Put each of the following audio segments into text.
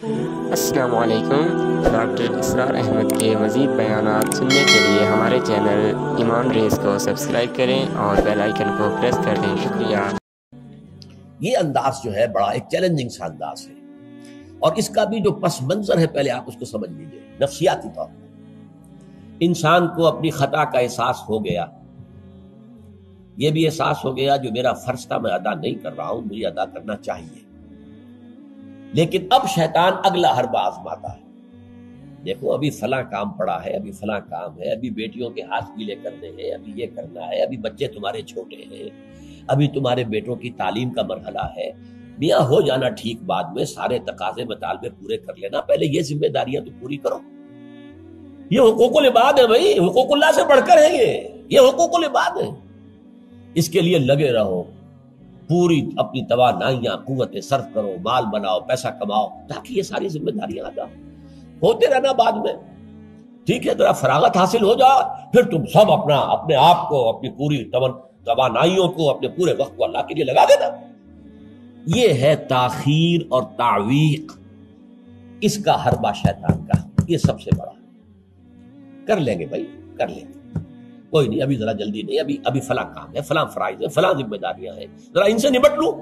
السلام علیکم۔ ڈاکٹر اسرار احمد کے مزید بیانات سننے کے لیے ہمارے چینل ایمان ریز کو سبسکرائب کریں اور بیل آئیکن کو پریس کر دیں۔ شکریہ۔ یہ انداز جو ہے بڑا ایک چیلنجنگ سا انداز ہے، اور اس کا بھی جو پس منظر ہے پہلے آپ اس کو سمجھ لیجئے۔ نفسیاتی طور پر انسان کو اپنی خطا کا احساس ہو گیا، یہ بھی احساس ہو گیا جو میرا فرض تھا میں ادا نہیں کر رہا ہوں، مجھے ادا کرنا چاہیے، لیکن اب شیطان اگلا حربہ آزماتا ہے۔ دیکھو ابھی فلاں کام پڑا ہے، ابھی فلاں کام ہے، ابھی بیٹیوں کے ہاتھ گیلے کرنے ہیں، ابھی یہ کرنا ہے، ابھی بچے تمہارے چھوٹے ہیں، ابھی تمہارے بیٹوں کی تعلیم کا مرحلہ ہے، میاں ہو جانا ٹھیک، بعد میں سارے تقاضے مطالبے پورے کر لینا، پہلے یہ ذمہ داریاں تو پوری کرو۔ یہ حقوق العباد ہے بھائی، حقوق اللہ سے بڑھ کر ہے، یہ حقوق العباد ہے، اس کے لیے لگے رہو، پوری اپنی توانائیاں قوتیں صرف کرو، مال بناؤ، پیسہ کماؤ، تاکہ یہ ساری ذمہ داریاں ادا ہوتے رہنا۔ بعد میں ٹھیک ہے ذرا فراغت حاصل ہو جا، پھر تم سب اپنے آپ کو، اپنی پوری توانائیوں کو، اپنے پورے وقت کو اللہ کے لیے لگا دینا۔ یہ ہے تاخیر اور تعویق، اس کا حربہ شیطان کا، یہ سب سے بڑا۔ کر لیں گے بھائی، کر لیں گے، کوئی نہیں، ابھی ذرا جلدی نہیں، ابھی فلاں کام ہے، فلاں فرائض ہے، فلاں ذمہ داریاں ہیں، ذرا ان سے نمٹ لوں،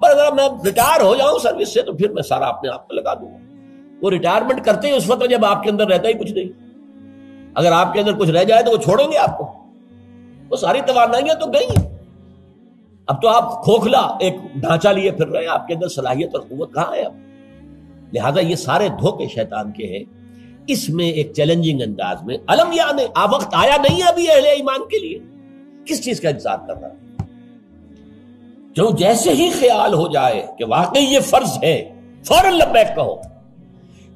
پر اگر میں ریٹائر ہو جاؤں سروس سے تو پھر میں سارا اپنے آپ کو لگا دوں گا۔ وہ ریٹائرمنٹ کرتے ہیں اس وقت جب آپ کے اندر رہتا ہی کچھ نہیں، اگر آپ کے اندر کچھ رہ جائے تو وہ چھوڑیں گے آپ کو، وہ ساری توانائیاں تو گئی، اب تو آپ کھوکھلا ایک ڈھانچہ لیے پھر رہے ہیں، آپ کے اندر صلاحیت اور قوت کہاں ہے اب؟ لہٰذا یہ سارے دھوکے شیطان کے ہیں۔ اس میں ایک چیلنجنگ انداز میں علم یعنی وقت آیا نہیں ہے ابھی اہل ایمان کے لیے، کس چیز کا انتظار کر رہا ہے؟ جو جیسے ہی خیال ہو جائے کہ واقعی یہ فرض ہے، فوراً لبیک کہو۔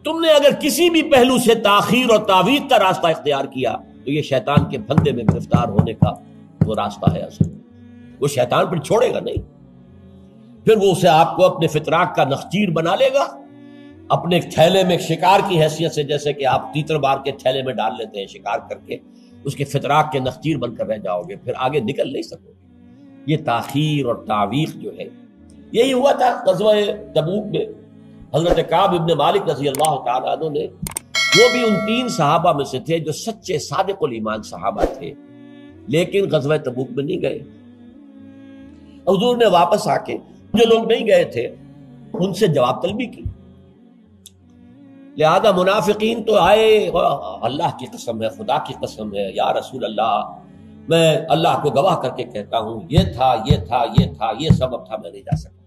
تم نے اگر کسی بھی پہلو سے تاخیر اور تعویق کا راستہ اختیار کیا تو یہ شیطان کے پھندے میں گرفتار ہونے کا وہ راستہ ہے اصل میں۔ وہ شیطان پھر چھوڑے گا نہیں، پھر وہ اسے آپ کو اپنے فتراک کا نخچیر بنا لے گا، اپنے تھیلے میں شکار کی حیثیت سے، جیسے کہ آپ تیتر بار کے تھیلے میں ڈال لیتے ہیں شکار کر کے، اس کے فتراک کے نخچیر بن کر رہ جاؤ گے، پھر آگے نکل نہیں سکو گے۔ یہ تاخیر اور تعویق جو ہے، یہی ہوا تھا غزوہ تبوک میں۔ حضرت کعب ابن مالک رضی اللہ تعالیٰ عنہ نے، وہ بھی ان 3 صحابہ میں سے تھے جو سچے صادق الایمان صحابہ تھے، لیکن غزوہ تبوک میں نہیں گئے۔ حضور نے واپس آ کے جو لوگ نہیں گئے تھے ان سے جواب طلبی کی، لہذا منافقین تو آئے، اللہ کی قسم ہے، خدا کی قسم ہے یا رسول اللہ، میں اللہ کو گواہ کر کے کہتا ہوں یہ تھا، یہ تھا، یہ تھا، یہ سبب تھا، میں نہیں جا سکتا۔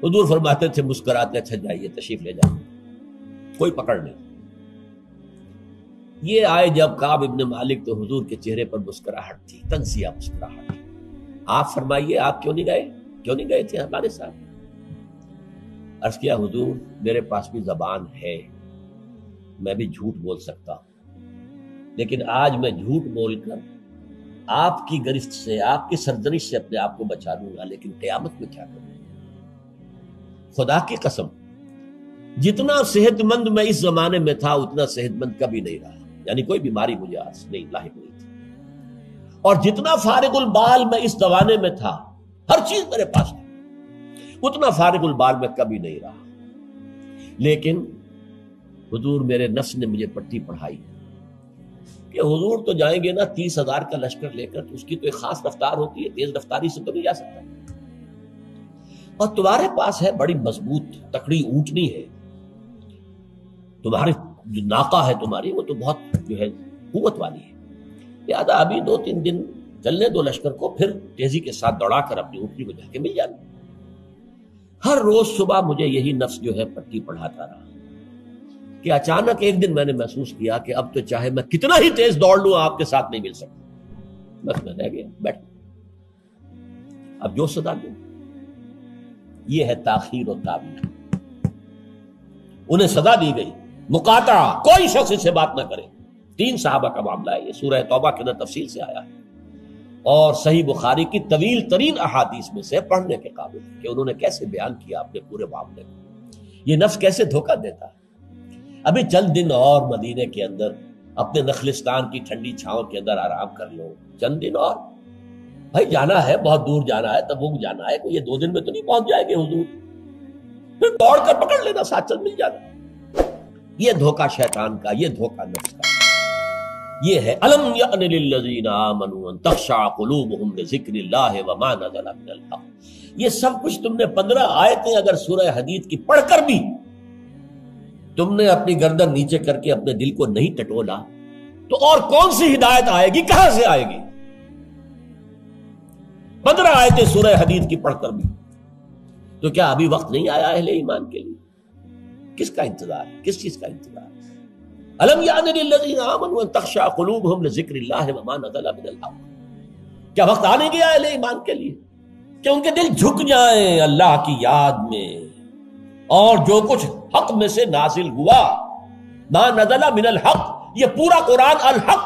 حضور فرماتے تھے مسکراتے، اچھا جائیے تشریف لے جائیں، کوئی پکڑ نہیں۔ یہ آئے جب کعب ابن مالک تو حضور کے چہرے پر مسکراہٹ تھی، تنزیہ مسکراہٹ۔ آپ فرمائیے آپ کیوں نہیں گئے تھے ہمارے ساتھ؟ عرض کیا حضور میرے پاس بھی زبان ہے، میں بھی جھوٹ بول سکتا ہوں، لیکن آج میں جھوٹ بول کر آپ کی گرفت سے، آپ کی سرزنش سے اپنے آپ کو بچا لوں گا، لیکن قیامت میں کیا کروں؟ خدا کی قسم جتنا صحت مند میں اس زمانے میں تھا اتنا صحت مند کبھی نہیں رہا، یعنی کوئی بیماری مجھے آج نہیں لاحق نہیں تھی، اور جتنا فارغ البال میں اس زمانے میں تھا، ہر چیز میرے پاس تھی، اتنا فارغ البال میں کبھی نہیں رہا۔ لیکن حضور میرے نفس نے مجھے پٹی پڑھائی کہ حضور تو جائیں گے نا 30,000 کا لشکر لے کر، تو اس کی تو ایک خاص رفتار ہوتی ہے، تیز رفتاری سے تو نہیں جا سکتا، اور تمہارے پاس ہے بڑی مضبوط تکڑی اونٹنی ہے، تمہاری جو ناقہ ہے تمہاری وہ تو بہت جو ہے قوت والی ہے، لہٰذا ابھی 2-3 دن چلنے دو لشکر کو، پھر تیزی کے ساتھ دوڑا کر اپنی اونٹنی کو جا کے مل جانا۔ ہر روز صبح مجھے یہی نفس جو ہے پٹی پڑھاتا رہا کہ اچانک ایک دن میں نے محسوس کیا کہ اب تو چاہے میں کتنا ہی تیز دوڑ لوں آپ کے ساتھ نہیں مل سکتا، بس میں رہ گیا بیٹھ، اب جو صدا دوں۔ یہ ہے تاخیر و تعویق۔ انہیں سزا دی گئی، مقاطعہ، کوئی شخص اس سے بات نہ کرے۔ 3 صحابہ کا معاملہ ہے، یہ سورہ توبہ کے اندر تفصیل سے آیا ہے، اور صحیح بخاری کی طویل ترین احادیث میں سے پڑھنے کے قابل ہے کہ انہوں نے کیسے بیان کیا اپنے پورے معاملے کو، یہ نفس کیسے دھوکہ دیتا ہے۔ ابھی چند دن اور مدینے کے اندر اپنے نخلستان کی ٹھنڈی چھاؤں کے اندر آرام کر لو، چند دن اور، بھائی جانا ہے، بہت دور جانا ہے، تبوک جانا ہے، کوئی یہ 2 دن میں تو نہیں پہنچ جائے گے حضور، پھر دوڑ کر پکڑ لینا، ساتھ چل مل جانا۔ یہ دھوکہ شیطان کا، یہ دھوکہ نفس کا، یہ ہے الم یأن للذین آمنوا ان تخشع قلوبہم لذکر اللہ وما نزل من الحق۔ یہ سب کچھ تم نے 15 آیتیں اگر سورہ حدید کی پڑھ کر بھی تم نے اپنی گردن نیچے کر کے اپنے دل کو نہیں ٹٹولا تو اور کون سی ہدایت آئے گی، کہاں سے آئے گی؟ 15 آیتیں سورہ حدید کی پڑھ کر بھی تو کیا ابھی وقت نہیں آیا اہل ایمان کے لیے؟ کس کا انتظار ہے؟ کس چیز کا انتظار ہے؟ الم یعن للذین آمنوا ان تخشع قلوبہم لذکر اللہ وما نزل من الحق۔ کیا وقت آنے گیا اہل ایمان کے لیے کہ ان کے دل جھک جائیں اللہ کی یاد میں، اور جو کچھ حق میں سے نازل ہوا، ما نزل من الحق، یہ پورا قرآن الحق،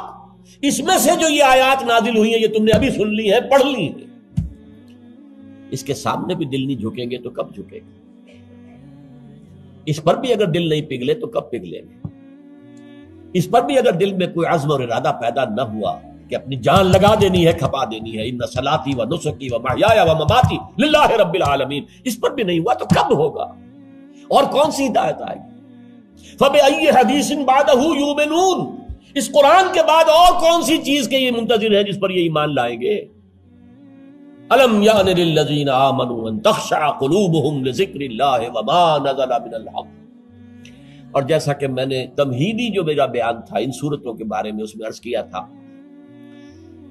اس میں سے جو یہ آیات نازل ہوئی ہیں یہ تم نے ابھی سن لی ہے، پڑھ لی ہے، اس کے سامنے بھی دل نہیں جھکیں گے تو کب جھکے گا؟ اس پر بھی اگر دل نہیں پگھلے تو کب پگھلیں گے؟ اس پر بھی اگر دل میں کوئی عزم اور ارادہ پیدا نہ ہوا کہ اپنی جان لگا دینی ہے، کھپا دینی ہے، ان صلاتی و نسکی و محیایا و مماتی للہ رب العالمین، اس پر بھی نہیں ہوا تو کب ہوگا؟ اور کون سی ہدایت آئے گی؟ فبأی حدیث بعدہ یؤمنون، اس قرآن کے بعد اور کون سی چیز کے یہ منتظر ہے جس پر یہ ایمان لائیں گے؟ الم یأن للذین آمنوا ان تخشع قلوبہم لذکر اللہ وما نزل من الحق۔ اور جیسا کہ میں نے تمہیدی جو میرا بیان تھا ان صورتوں کے بارے میں، اس میں عرض کیا تھا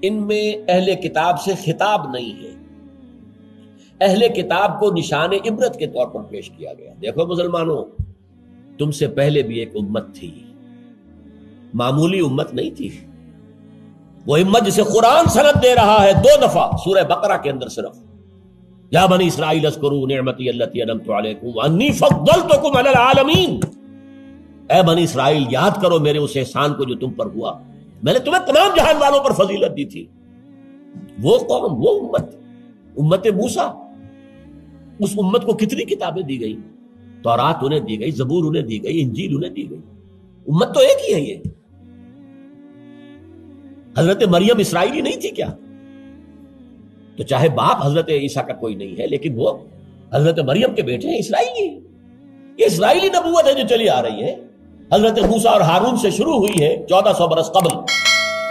ان میں اہل کتاب سے خطاب نہیں ہے، اہل کتاب کو نشان عبرت کے طور پر پیش کیا گیا۔ دیکھو مسلمانوں، تم سے پہلے بھی ایک امت تھی، معمولی امت نہیں تھی، وہ امت جسے قرآن سند دے رہا ہے 2 دفعہ سورہ بقرہ کے اندر صرف، یا بنی اسرائیل اذکروا نعمتی التی انعمت علیکم وانی فضلتکم علی العالمین، اے بنی اسرائیل یاد کرو میرے اس احسان کو جو تم پر ہوا، میں نے تمہیں تمام جہان والوں پر فضیلت دی تھی۔ وہ قوم، وہ امت موسیٰ، اس امت کو کتنی کتابیں دی گئی، تورات انہیں دی گئی، زبور انہیں دی گئی، انجیل انہیں دی گئی، امت تو ایک ہی ہے یہ۔ حضرت مریم اسرائیلی نہیں تھی کیا؟ تو چاہے باپ حضرت عیسیٰ کا کوئی نہیں ہے لیکن وہ حضرت مریم کے بیٹے ہیں، اسرائیلی، یہ اسرائیلی نبوت ہے جو چلی آ رہی ہے، حضرت موسیٰ اور ہارون سے شروع ہوئی ہے 1400 برس قبل،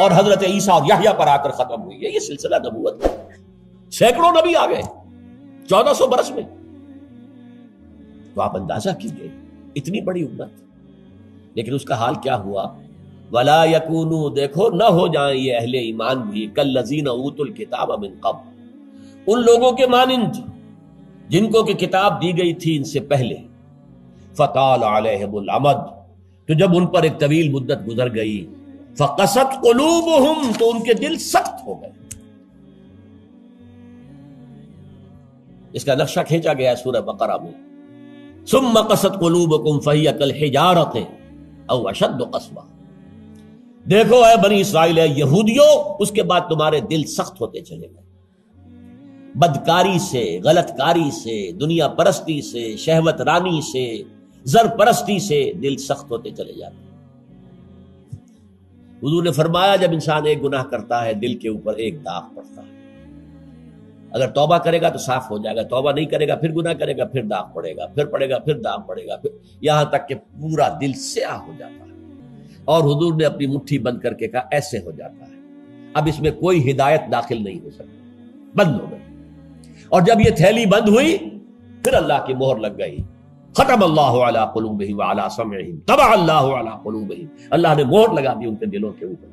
اور حضرت عیسیٰ اور یحییٰ پر آ کر ختم ہوئی ہے۔ یہ سلسلہ نبوت، سینکڑوں نبی آ گئے 1400 برس میں، تو آپ اندازہ کیجئے اتنی بڑی امت، لیکن اس کا حال کیا ہوا؟ وَلَا يَكُونُوا، دیکھو نہ ہو جائیں یہ اہل ایمان بھی كَالَّذِينَ أُوتُوا الْكِتَابَ مِن قَبْلُ، ان لوگوں کے مانند جن کو کہ کتاب دی گئی تھی ان سے پہلے، فَطَالَ عَلَيْهِمُ الْأَمَدُ، تو جب ان پر ایک طویل مدت گزر گئی، فَقَسَتْ قُلُوبُهُمْ، تو ان کے دل سخت ہو گئے۔ اس کا نقشہ کھینچا گیا سورہ بقرہ میں، ثُمَّ قَسَتْ قُلُوبُكُمْ فَهِيَ كَالْحِجَارَةِ أَوْ أَشَدُّ قَسْوَةً، دیکھو اے بنی اسرائیل، اے یہودیوں، اس کے بعد تمہارے دل سخت ہوتے چلے گئے، بدکاری سے، غلط کاری سے، دنیا پرستی سے، شہوت رانی سے، زر پرستی سے دل سخت ہوتے چلے جاتے ہیں۔ حضور نے فرمایا جب انسان ایک گناہ کرتا ہے دل کے اوپر ایک داغ پڑتا ہے، اگر توبہ کرے گا تو صاف ہو جائے گا، توبہ نہیں کرے گا پھر گناہ کرے گا، پھر داغ پڑے گا، پھر پڑے گا، پھر داغ پڑے گا، پھر یہاں تک کہ پورا دل سیاہ ہو جاتا ہے۔ اور حضور نے اپنی مٹھی بند کر کے کہا ایسے ہو جاتا ہے، اب اس میں کوئی ہدایت داخل نہیں ہو سکتی، بند ہو گئی۔ اور جب یہ تھیلی بند ہوئی پھر اللہ کی مہر لگ گئی، ختم اللہ علی قلوبہم وعلی سمعہم طبع اللہ علی قلوبہم، اللہ نے مہر لگا دی ان کے دلوں کے اوپر۔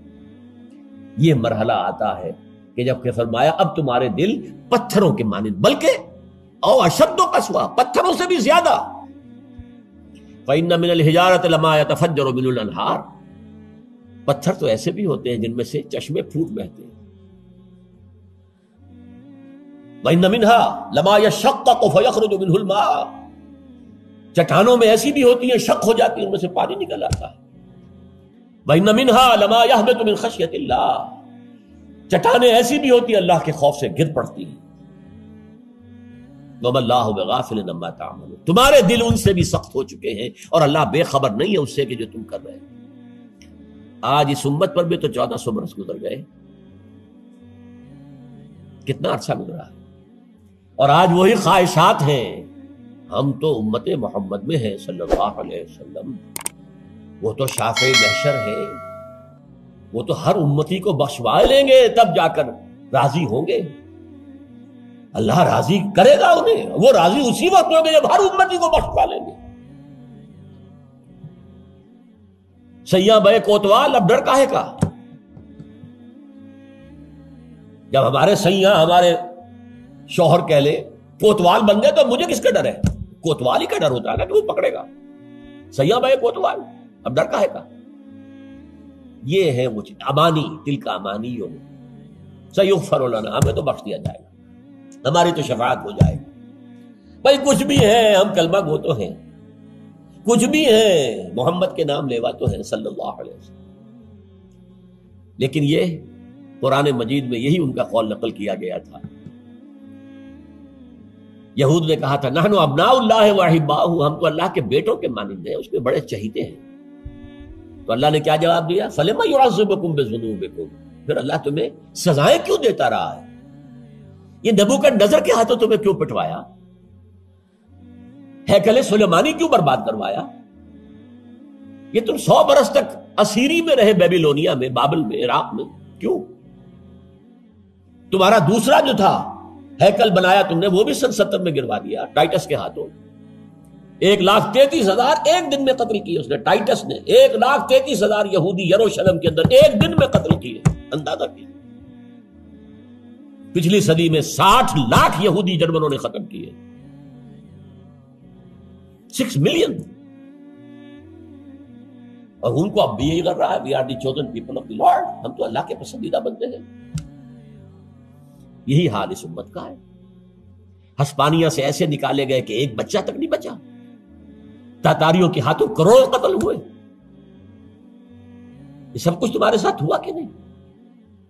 یہ مرحلہ آتا ہے کہ جب کہ فرمایا اب تمہارے دل پتھروں کے مانند، بلکہ او اشد قسوہ، پتھروں سے بھی زیادہ۔ فإن من الحجارة لما يتفجر منه الانہار، پتھر تو ایسے بھی ہوتے ہیں جن میں سے چشمے پھوٹ بہتے ہیں۔ وإن منها لما يشقق فيخرج منه الماء، چٹانوں میں ایسی بھی ہوتی ہیں شق ہو جاتی ہیں ان میں سے پانی نکل آتا ہے۔ وإن منها لما يهبط من خشية الله، چٹانیں ایسی بھی ہوتی ہیں اللہ کے خوف سے گر پڑتی ہیں۔ وما اللہ بغافل عما تعملون، تمہارے دل ان سے بھی سخت ہو چکے ہیں اور اللہ بے خبر نہیں ہے اس سے کہ جو تم کر رہے ہیں۔ آج اس امت پر بھی تو 1400 برس گزر گئے، کتنا عرصہ گزرا ہے، اور آج وہی خواہشات ہیں، ہم تو امت محمد میں ہیں صلی اللہ علیہ وسلم، وہ تو شافع محشر ہے، وہ تو ہر امتی کو بخشوا لیں گے، تب جا کر راضی ہوں گے، اللہ راضی کرے گا انہیں، وہ راضی اسی وقت ہوں گے جب ہر امتی کو بخشوا لیں گے۔ سیاں بے کوتوال، اب ڈر کاہے کا؟ جب ہمارے سیاں ہمارے شوہر کہہ لے کوتوال بن گئے تو مجھے کس کا ڈر ہے؟ کوتوال ہی کا ڈر ہوتا ہے نا کہ وہ پکڑے گا، سیاں بے کوتوال، اب ڈر کاہے کا؟ یہ ہے وہ چیز، امانی، دل کا امانی ہو، سیغفر لنا، ہمیں تو بخش دیا جائے گا، ہماری تو شفاعت ہو جائے گی۔ بھائی کچھ بھی ہیں، ہم کلمہ گو تو ہیں، کچھ بھی ہیں، محمد کے نام لیوا تو ہیں صلی اللہ علیہ وسلم، لیکن یہ قرآن مجید میں یہی ان کا قول نقل کیا گیا تھا۔ یہود نے کہا تھا نحن ابناء اللہ واحباہ، ہم تو اللہ کے بیٹوں کے مانند ہیں، اس کے بڑے چہیتے ہیں۔ تو اللہ نے کیا جواب دیا؟ فلما يعذبكم بذنوبكم، پھر اللہ تمہیں سزائیں کیوں دیتا رہا ہے؟ یہ نبوکدنضر کے ہاتھوں تمہیں کیوں پٹوایا؟ ہیکل سلیمانی کیوں برباد کروایا؟ یہ تم 100 برس تک اسیری میں رہے، بیبیلونیا میں، بابل میں، عراق میں، کیوں؟ تمہارا دوسرا جو تھا ہیکل بنایا تم نے، وہ بھی سن 70 میں گروا دیا ٹائٹس کے ہاتھوں۔ 1,33,000 ایک دن میں قتل کیے اس نے، ٹائٹس نے 1,33,000 یہودی یروشلم کے اندر ایک دن میں قتل کیے، اندازہ کیے۔ پچھلی صدی میں 60 لاکھ یہودی جرمنوں نے ختم کیے، 6 ملین، اور ان کو اب بھی یہی کر رہا ہے، we are the chosen people of the Lord, ہم تو اللہ کے پسندیدہ بندے ہیں۔ یہی حال اس امت کا ہے۔ ہسپانیہ سے ایسے نکالے گئے کہ ایک بچہ تک نہیں بچا، تاتاریوں کے ہاتھوں کروڑ قتل ہوئے۔ یہ سب کچھ تمہارے ساتھ ہوا کہ نہیں؟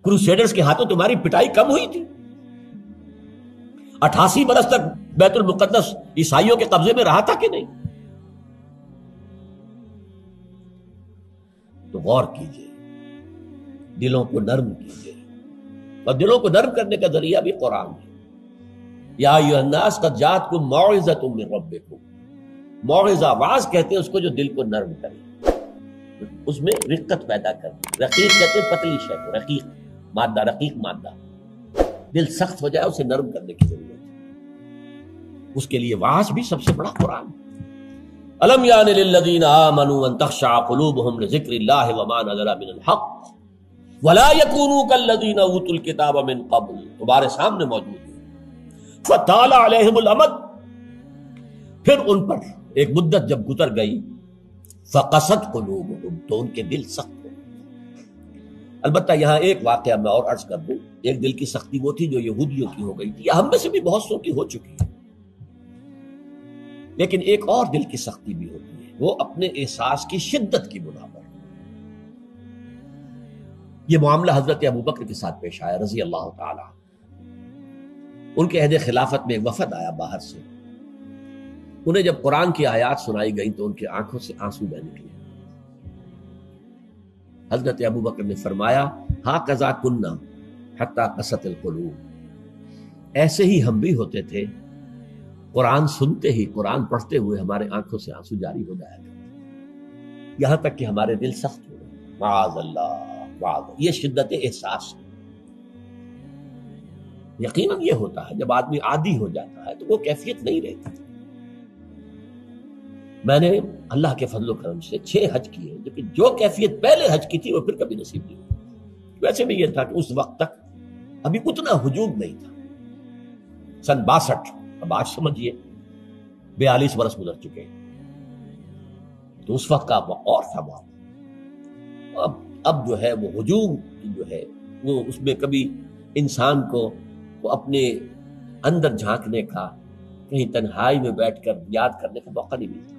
کروسیڈرز کے ہاتھوں تمہاری پٹائی کم ہوئی تھی؟ 88 برس تک بیت المقدس عیسائیوں کے قبضے میں رہا تھا کہ نہیں؟ تو غور کیجئے، دلوں کو نرم کیجئے، اور دلوں کو نرم کرنے کا ذریعہ بھی قرآن ہے۔ یا ایھا الناس قد جاءتکم موعظۃ من ربکم، موعظہ، واعظ کہتے ہیں اس کو جو دل کو نرم کرے، اس میں رقت پیدا کرے۔ رقیق کہتے ہیں پتلی شے کو، رقیق مادہ، رقیق مادہ، دل سخت ہو جائے، اسے نرم کرنے کی ضرورت ہے۔ اس کے لیے واعظ بھی سب سے بڑا قرآن۔ الم یان للذین آمنوا ان تخشع قلوبهم لذکر اللہ وما نزل من الحق ولا يكونوا كالذین اوتوا الکتاب من قبل، تمہارے سامنے موجود ہے۔ فطال علیہم الامد، پھر ان پر ایک مدت جب گزر گئی، فقست قلوبهم، تو ان کے دل سخت ہو گئے۔ البتہ یہاں ایک واقعہ میں اور عرض کر دوں، ایک دل کی سختی وہ تھی جو یہودیوں کی ہو گئی تھی، یا ہم میں سے بھی بہت سو کی ہو چکی ہے، لیکن ایک اور دل کی سختی بھی ہوتی ہے، وہ اپنے احساس کی شدت کی بنا پر۔ یہ معاملہ حضرت ابوبکر کے ساتھ پیش آیا رضی اللہ تعالی۔ ان کے عہد خلافت میں ایک وفد آیا باہر سے، انہیں جب قرآن کی آیات سنائی گئی تو ان کی آنکھوں سے آنسو بہہ نکلے۔ حضرت ابوبکر نے فرمایا ھٰکذا کُنّا حتیٰ قست القلوب، ایسے ہی ہم بھی ہوتے تھے، قرآن سنتے ہی، قرآن پڑھتے ہوئے ہمارے آنکھوں سے آنسو جاری ہو جایا کرتے، یہاں تک کہ ہمارے دل سخت ہو گئے۔ معاذ اللہ، معاذ اللہ، یہ شدت احساس ہے۔ یقیناً یہ ہوتا ہے جب آدمی عادی ہو جاتا ہے تو وہ کیفیت نہیں رہتی۔ میں نے اللہ کے فضل و کرم سے 6 حج کیے، لیکن جو کیفیت پہلے حج کی تھی وہ پھر کبھی نصیب نہیں ہوئی۔ ویسے بھی یہ تھا کہ اس وقت تک ابھی اتنا ہجوم نہیں تھا، سن 62، اب آج سمجھیے 42 برس گزر چکے، تو اس وقت کا اور تھا معاملہ۔ اب جو ہے وہ ہجوم جو ہے وہ اس میں کبھی انسان کو وہ اپنے اندر جھانکنے کا، کہیں تنہائی میں بیٹھ کر یاد کرنے کا موقع نہیں ملتا،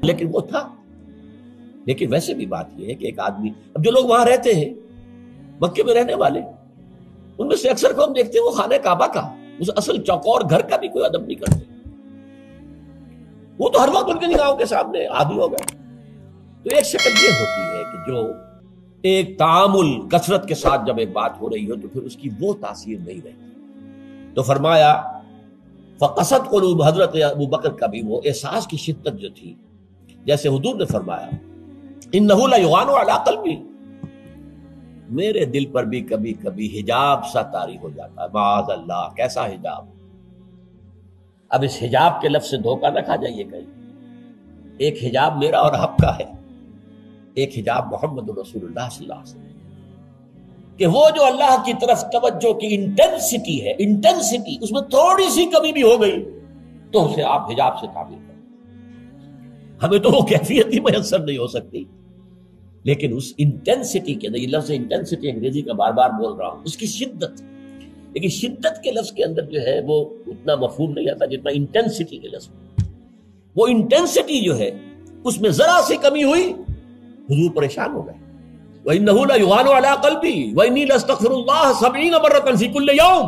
لیکن وہ تھا۔ لیکن ویسے بھی بات یہ ہے کہ ایک آدمی، اب جو لوگ وہاں رہتے ہیں، مکے میں رہنے والے، ان میں سے اکثر کو ہم دیکھتے ہیں وہ خانہ کعبہ کا، اس اصل چوکور گھر کا بھی کوئی ادب نہیں کرتے، وہ تو ہر وقت ان کی نگاہوں کے سامنے عادی ہو گئے۔ تو ایک شکل یہ ہوتی ہے کہ جو ایک تعامل کثرت کے ساتھ جب ایک بات ہو رہی ہو تو پھر اس کی وہ تاثیر نہیں رہتی۔ تو فرمایا فقصت قلوب، حضرت ابو بکر کا بھی وہ احساس کی شدت جو تھی، جیسے حضور نے فرمایا انہ لیغان علی قلبی، میرے دل پر بھی کبھی کبھی حجاب سا طاری ہو جاتا ہے، معاذ اللہ، کیسا حجاب؟ اب اس حجاب کے لفظ سے دھوکہ نہ کھا جائیے کہیں، ایک حجاب میرا اور آپ کا ہے، ایک حجاب محمد رسول اللہ صلی اللہ علیہ وسلم، کہ وہ جو اللہ کی طرف توجہ کی انٹینسٹی ہے، انٹینسٹی اس میں تھوڑی سی کمی بھی ہو گئی تو اسے آپ حجاب سے تعبیر کریں۔ ہمیں تو وہ کیفیت ہی میسر نہیں ہو سکتی، لیکن اس انٹینسٹی کے اندر، یہ لفظ انٹینسٹی انگریزی کا بار بار بول رہا ہوں، اس کی شدت، لیکن شدت کے لفظ کے اندر جو ہے وہ اتنا مفہوم نہیں آتا جتنا انٹینسٹی کے لفظ میں۔ وہ انٹینسٹی جو ہے اس میں ذرا سی کمی ہوئی، حضور پریشان ہو گئے۔ وَإِنَّهُ لَيُغَانُ عَلَىٰ قَلْبِي وَإِنِّي لَأَسْتَغْفِرُ اللَّهَ 70 مرة فِي كُلِّ يَوْمٍ،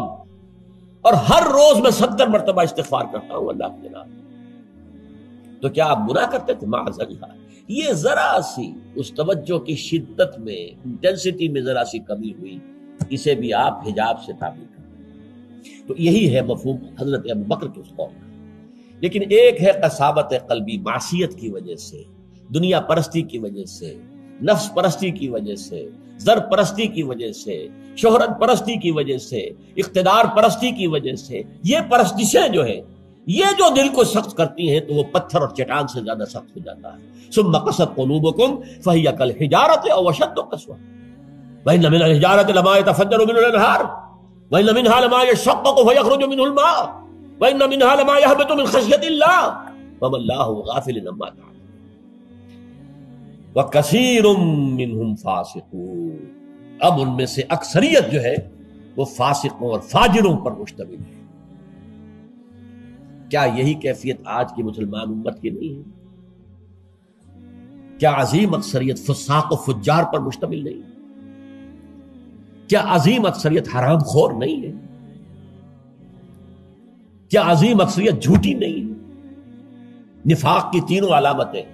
اور ہر روز میں 70 مرتبہ استغفار کرتا ہوں اللہ کے نام۔ تو کیا آپ گناہ کرتے تھے؟ معاذ اللہ۔ یہ ذرا سی اس توجہ کی شدت میں، انٹینسٹی میں ذرا سی کمی ہوئی، اسے بھی آپ حجاب سے تعبیر کرتے۔ تو یہی ہے مفہوم حضرت ابو بکر کے اس قول کا۔ لیکن ایک ہے قساوت قلبی، معصیت کی وجہ سے، دنیا پرستی کی وجہ سے، نفس پرستی کی وجہ سے، زر پرستی کی وجہ سے، شہرت پرستی کی وجہ سے، اقتدار پرستی کی وجہ سے، یہ پرستشیں جو ہے یہ جو دل کو سخت کرتی ہیں تو وہ پتھر اور چٹان سے زیادہ سخت ہو جاتا ہے۔ ثم قست قلوبکم فہی کالحجارۃ او اشد قسوۃ وان من الحجارۃ لما يتفجر منه الانہار وان منها لما يشقق فيخرج منه الماء وان منها لما يهبط من خشیۃ اللہ وما اللہ غافل عما تعملون وَكَثِيرٌ مِّنْهُمْ فَاسِقُونَ، اب ان میں سے اکثریت جو ہے وہ فاسقوں اور فاجروں پر مشتمل ہے۔ کیا یہی کیفیت آج کی مسلمان امت کی نہیں ہے؟ کیا عظیم اکثریت فساق و فجار پر مشتمل نہیں ہے؟ کیا عظیم اکثریت حرام خور نہیں ہے؟ کیا عظیم اکثریت جھوٹی نہیں ہے؟ نفاق کی تینوں علامتیں،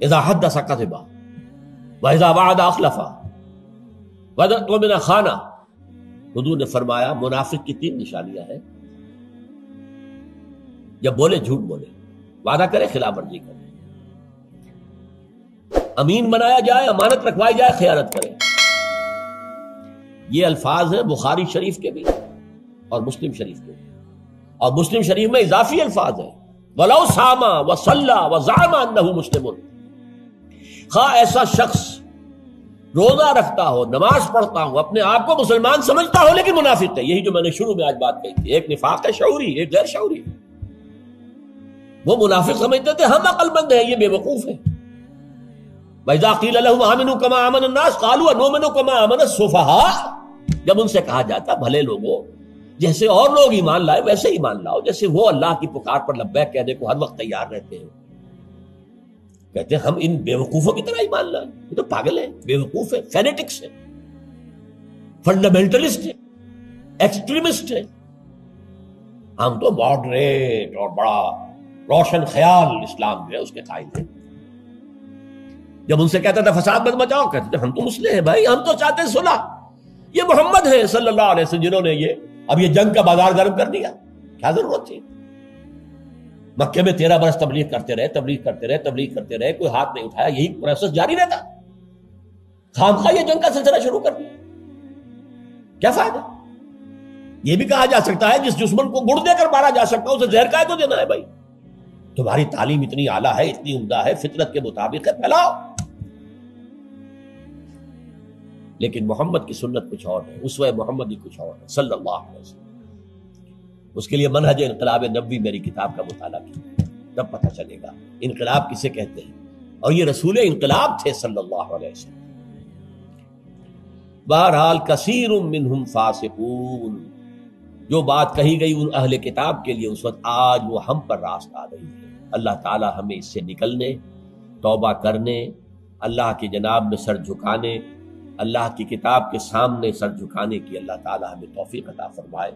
اذا حدث کذب واذا وعد اخلف واذا اؤتمن خان، حضور نے فرمایا منافق کی 3 نشانیاں ہیں، جب بولے جھوٹ بولے، وعدہ کرے خلاف ورزی کرے، امین بنایا جائے، امانت رکھوائی جائے، خیانت کرے۔ یہ الفاظ ہیں بخاری شریف کے بھی اور مسلم شریف کے بھی، اور مسلم شریف میں اضافی الفاظ ہیں وَلَوْ صَامَ وَصَلَّى وَزَعَمَ أَنَّهُ مُسْلِمٌ، خواہ ایسا شخص روزہ رکھتا ہو، نماز پڑھتا ہو، اپنے آپ کو مسلمان سمجھتا ہو لیکن منافق ہے۔ یہی جو میں نے شروع میں آج بات کہی تھی، ایک نفاق ہے شعوری، ایک غیر شعوری۔ وہ منافق سمجھتے تھے ہم عقل مند ہیں، یہ بے وقوف ہے۔ وَإِذَا قِيلَ لَهُمْ آمِنُوا كَمَا آمَنَ النَّاسُ قَالُوا أَنُؤْمِنُ كَمَا آمَنَ السُّفَهَاءُ، جب ان سے کہا جاتا بھلے لوگوں جیسے اور لوگ ایمان لائے ویسے ایمان لاؤ، جیسے وہ اللہ کی پکار پر لبیک کہنے کو ہر وقت تیار رہتے ہیں، کہتے ہیں ہم ان بے وقوفوں کی طرح ایمان لائیں، یہ تو پاگل ہیں، بے وقوف ہیں، فینیٹکس ہیں، فنڈامنٹلسٹ ہیں، ایکسٹریمسٹ ہیں۔ ہم تو ماڈریٹ اور بڑا روشن خیال اسلام جو ہے اس کے قائل ہیں۔ جب ان سے کہتا تھا فساد مت مچاؤ، کہتے تھے ہم تو مسلح ہیں بھائی، ہم تو چاہتے ہیں صلح۔ یہ محمد ہے صلی اللہ علیہ وسلم جنہوں نے اب یہ جنگ کا بازار گرم کر دیا، کیا ضرورت تھی؟ مکے میں 13 برس تبلیغ کرتے رہے، کوئی ہاتھ نہیں اٹھایا، یہی پروسیس جاری رہتا، خامخواہ یہ جنگ کا سلسلہ شروع کر دیا، کیا فائدہ؟ یہ بھی کہا جا سکتا ہے جس دشمن کو گڑ دے کر مارا جا سکتا ہے اسے زہر کا کو دینا ہے بھائی، تمہاری تعلیم اتنی اعلیٰ ہے، اتنی عمدہ ہے، فطرت کے مطابق ہے، پھیلاؤ۔ لیکن محمد کی سنت کچھ اور ہے، اسوہ محمدی کچھ اور ہے صلی اللہ علیہ وسلم۔ اس کے لیے منہج انقلاب نبوی میری کتاب کا مطالعہ کیا، تب پتہ چلے گا انقلاب کسے کہتے ہیں، اور یہ رسول انقلاب تھے صلی اللہ علیہ وسلم۔ بہرحال کثیر منہم فاسقون، جو بات کہی گئی ان اہل کتاب کے لیے اس وقت، آج وہ ہم پر راست آ رہی ہے۔ اللہ تعالی ہمیں اس سے نکلنے، توبہ کرنے، اللہ کی جناب میں سر جھکانے، اللہ کی کتاب کے سامنے سر جھکانے کی اللہ تعالی ہمیں توفیق عطا فرمائے۔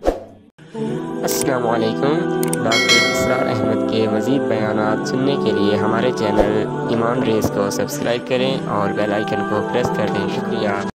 السلام علیکم۔ ڈاکٹر اسرار احمد کے مزید بیانات سننے کے لیے ہمارے چینل ایمان ریز کو سبسکرائب کریں اور بیل آئیکن کو پریس کر دیں۔ شکریہ۔